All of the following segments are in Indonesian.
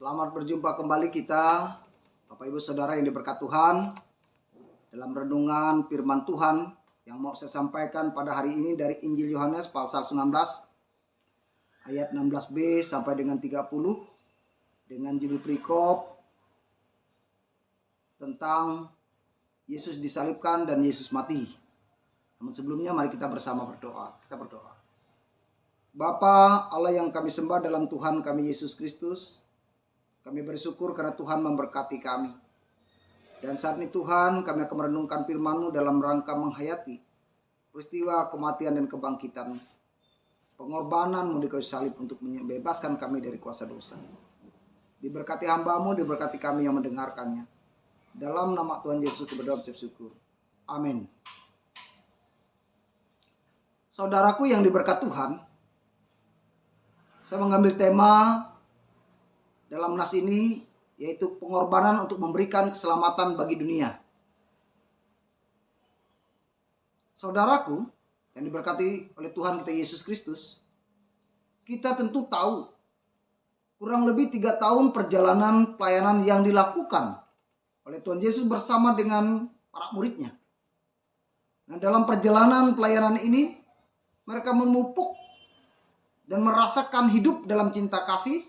Selamat berjumpa kembali kita, Bapak Ibu Saudara yang diberkati Tuhan, dalam renungan firman Tuhan yang mau saya sampaikan pada hari ini dari Injil Yohanes pasal 19 ayat 16b sampai dengan 30 dengan judul perikop tentang Yesus disalibkan dan Yesus mati. Namun sebelumnya mari kita bersama berdoa. Kita berdoa. Bapa Allah yang kami sembah dalam Tuhan kami Yesus Kristus, kami bersyukur karena Tuhan memberkati kami. Dan saat ini Tuhan, kami akan merenungkan firman-Mu dalam rangka menghayati peristiwa kematian dan kebangkitan, pengorbanan-Mu di kayu salib untuk membebaskan kami dari kuasa dosa. Diberkati hamba-Mu, diberkati kami yang mendengarkannya. Dalam nama Tuhan Yesus berdoa bersyukur. Amin. Saudaraku yang diberkati Tuhan, saya mengambil tema dalam nas ini, yaitu pengorbanan untuk memberikan keselamatan bagi dunia. Saudaraku yang diberkati oleh Tuhan kita Yesus Kristus, kita tentu tahu kurang lebih 3 tahun perjalanan pelayanan yang dilakukan oleh Tuhan Yesus bersama dengan para muridnya. Nah, dalam perjalanan pelayanan ini, mereka memupuk dan merasakan hidup dalam cinta kasih,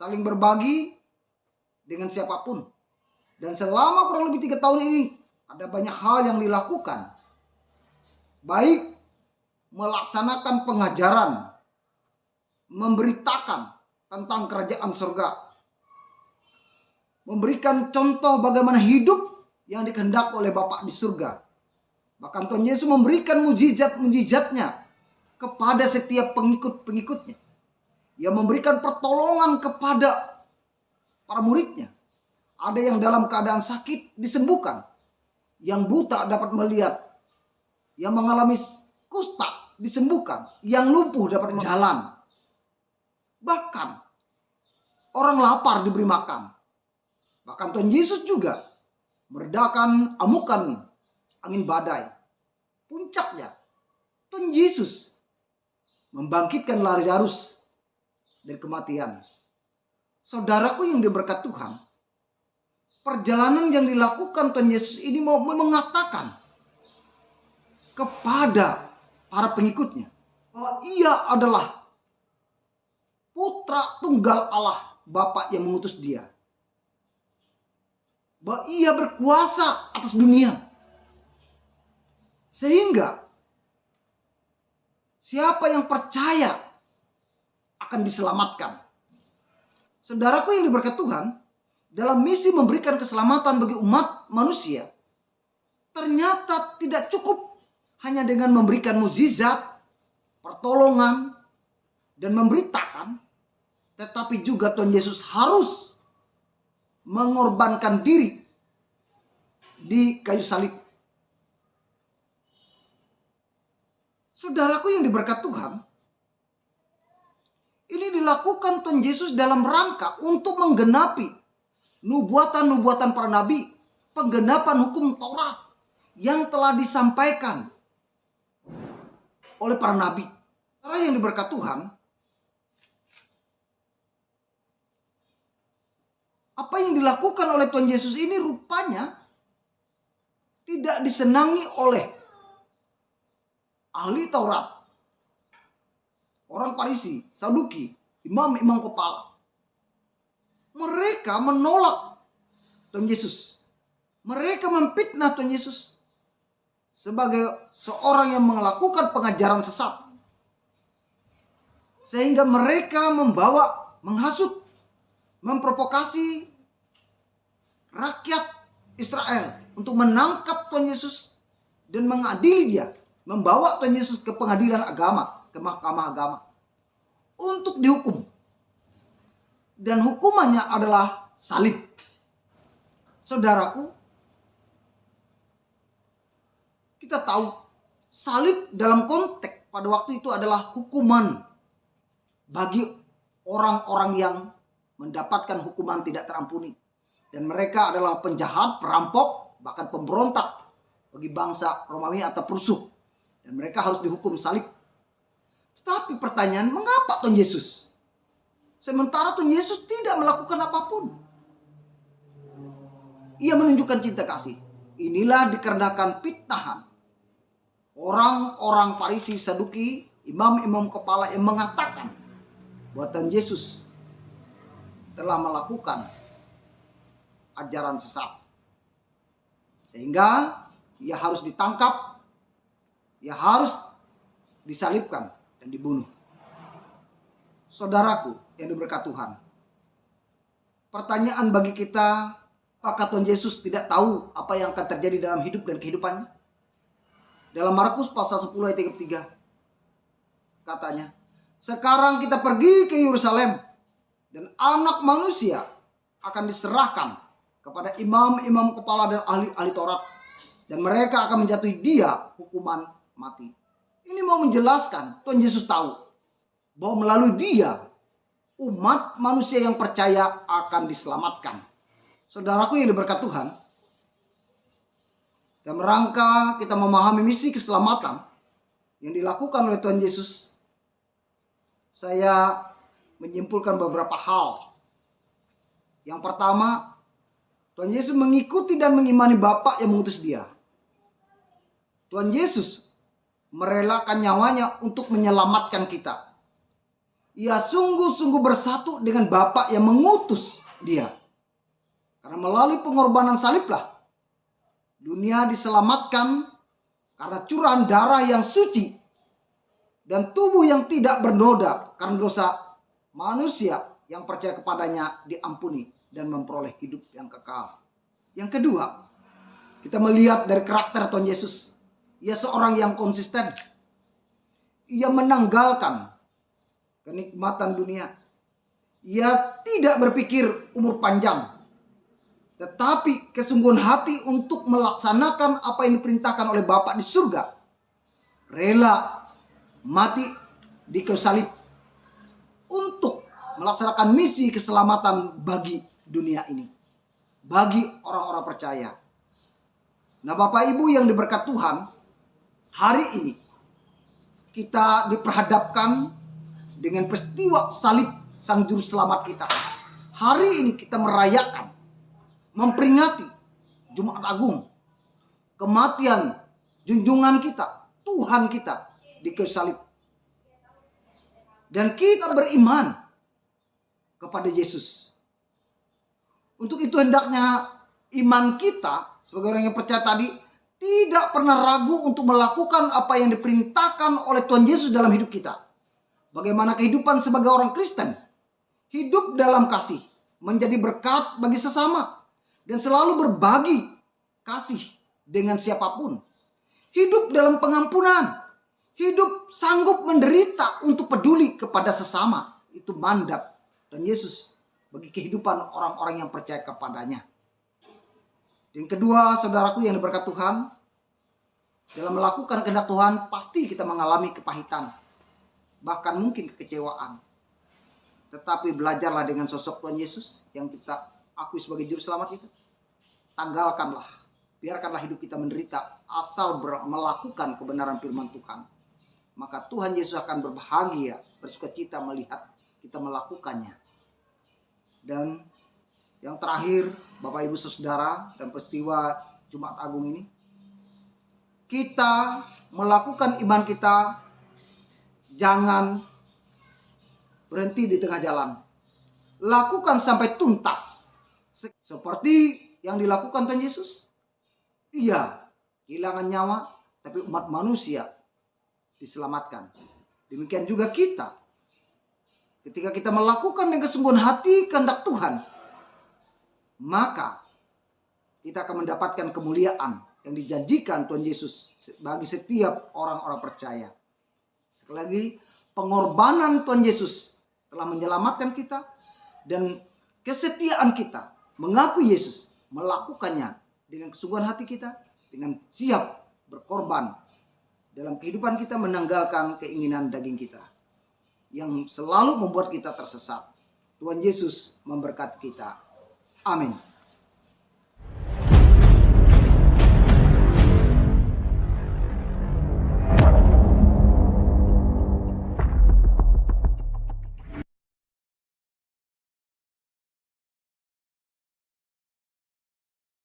saling berbagi dengan siapapun. Dan selama kurang lebih 3 tahun ini, ada banyak hal yang dilakukan. Baik melaksanakan pengajaran, memberitakan tentang kerajaan surga, memberikan contoh bagaimana hidup yang dikehendaki oleh Bapa di surga. Bahkan Tuhan Yesus memberikan mujizat-mujizatnya kepada setiap pengikut-pengikutnya. Ia memberikan pertolongan kepada para muridnya. Ada yang dalam keadaan sakit disembuhkan. Yang buta dapat melihat. Yang mengalami kusta disembuhkan. Yang lumpuh dapat berjalan. Bahkan orang lapar diberi makan. Bahkan Tuhan Yesus juga meredakan amukan angin badai. Puncaknya Tuhan Yesus membangkitkan Lazarus dari kematian. Saudaraku yang diberkati Tuhan, perjalanan yang dilakukan Tuhan Yesus ini mau mengatakan kepada para pengikutnya bahwa ia adalah putra tunggal Allah, Bapa yang mengutus dia. Bahwa ia berkuasa atas dunia. Sehingga siapa yang percaya akan diselamatkan. Saudaraku yang diberkati Tuhan, dalam misi memberikan keselamatan bagi umat manusia, ternyata tidak cukup hanya dengan memberikan mukjizat, pertolongan, dan memberitakan, tetapi juga Tuhan Yesus harus mengorbankan diri di kayu salib. Saudaraku yang diberkati Tuhan, ini dilakukan Tuhan Yesus dalam rangka untuk menggenapi nubuatan-nubuatan para nabi, penggenapan hukum Taurat yang telah disampaikan oleh para nabi. Saudara yang diberkati Tuhan, apa yang dilakukan oleh Tuhan Yesus ini rupanya tidak disenangi oleh ahli Taurat, orang Farisi, Saduki, imam-imam kepala. Mereka menolak Tuhan Yesus. Mereka memfitnah Tuhan Yesus sebagai seorang yang melakukan pengajaran sesat. Sehingga mereka membawa, menghasut, memprovokasi rakyat Israel untuk menangkap Tuhan Yesus dan mengadili dia. Membawa Tuhan Yesus ke pengadilan agama, ke mahkamah agama, untuk dihukum. Dan hukumannya adalah salib. Saudaraku, kita tahu salib dalam konteks pada waktu itu adalah hukuman bagi orang-orang yang mendapatkan hukuman tidak terampuni. Dan mereka adalah penjahat, perampok, bahkan pemberontak bagi bangsa Romawi atau Prusia. Dan mereka harus dihukum salib. Tetapi pertanyaan, mengapa Tuhan Yesus Sementara Tuhan Yesus tidak melakukan apapun. Ia menunjukkan cinta kasih. Inilah dikarenakan fitnahan orang-orang Farisi, Saduki, imam-imam kepala yang mengatakan bahwa Tuhan Yesus telah melakukan ajaran sesat. Sehingga ia harus ditangkap, ia harus disalibkan dan dibunuh. Saudaraku yang diberkati Tuhan, pertanyaan bagi kita, apakah Tuhan Yesus tidak tahu apa yang akan terjadi dalam hidup dan kehidupannya? Dalam Markus pasal 10 ayat 33 katanya, sekarang kita pergi ke Yerusalem dan anak manusia akan diserahkan kepada imam-imam kepala dan ahli-ahli Taurat, dan mereka akan menjatuhi dia hukuman mati. Ini mau menjelaskan Tuhan Yesus tahu bahwa melalui dia umat manusia yang percaya akan diselamatkan. Saudaraku yang diberkati Tuhan, dalam rangka kita memahami misi keselamatan yang dilakukan oleh Tuhan Yesus, saya menyimpulkan beberapa hal. Yang pertama, Tuhan Yesus mengikuti dan mengimani Bapa yang mengutus dia. Tuhan Yesus merelakan nyawanya untuk menyelamatkan kita. Ia sungguh-sungguh bersatu dengan Bapa yang mengutus dia. Karena melalui pengorbanan saliblah dunia diselamatkan karena curahan darah yang suci dan tubuh yang tidak bernoda karena dosa manusia yang percaya kepadanya diampuni dan memperoleh hidup yang kekal. Yang kedua, kita melihat dari karakter Tuhan Yesus. Ia seorang yang konsisten. Ia menanggalkan kenikmatan dunia. Ia tidak berpikir umur panjang, tetapi kesungguhan hati untuk melaksanakan apa yang diperintahkan oleh Bapa di surga. Rela mati di kayu salib untuk melaksanakan misi keselamatan bagi dunia ini, bagi orang-orang percaya. Nah, Bapak Ibu yang diberkati Tuhan, hari ini kita diperhadapkan dengan peristiwa salib Sang Juru Selamat kita. Hari ini kita merayakan, memperingati Jumat Agung, kematian junjungan kita, Tuhan kita di kayu salib. Dan kita beriman kepada Yesus. Untuk itu hendaknya iman kita sebagai orang yang percaya tadi tidak pernah ragu untuk melakukan apa yang diperintahkan oleh Tuhan Yesus dalam hidup kita. Bagaimana kehidupan sebagai orang Kristen? Hidup dalam kasih, menjadi berkat bagi sesama, dan selalu berbagi kasih dengan siapapun. Hidup dalam pengampunan, hidup sanggup menderita untuk peduli kepada sesama. Itu mandat Tuhan Yesus bagi kehidupan orang-orang yang percaya kepadanya. Yang kedua, saudaraku yang diberkati Tuhan, dalam melakukan kehendak Tuhan pasti kita mengalami kepahitan, bahkan mungkin kekecewaan. Tetapi belajarlah dengan sosok Tuhan Yesus yang kita akui sebagai juru selamat kita. Tanggalkanlah, biarkanlah hidup kita menderita asal melakukan kebenaran firman Tuhan. Maka Tuhan Yesus akan berbahagia, bersukacita melihat kita melakukannya. Dan yang terakhir, Bapak Ibu Saudara, dan peristiwa Jumat Agung ini, kita melakukan iman kita jangan berhenti di tengah jalan. Lakukan sampai tuntas. Seperti yang dilakukan Tuhan Yesus. Ia kehilangan nyawa, tapi umat manusia diselamatkan. Demikian juga kita. Ketika kita melakukan dengan kesungguhan hati kehendak Tuhan, maka kita akan mendapatkan kemuliaan yang dijanjikan Tuhan Yesus bagi setiap orang-orang percaya. Sekali lagi, pengorbanan Tuhan Yesus telah menyelamatkan kita, dan kesetiaan kita mengakui Yesus, melakukannya dengan kesungguhan hati kita, dengan siap berkorban dalam kehidupan kita, menanggalkan keinginan daging kita yang selalu membuat kita tersesat. Tuhan Yesus memberkati kita. Amin.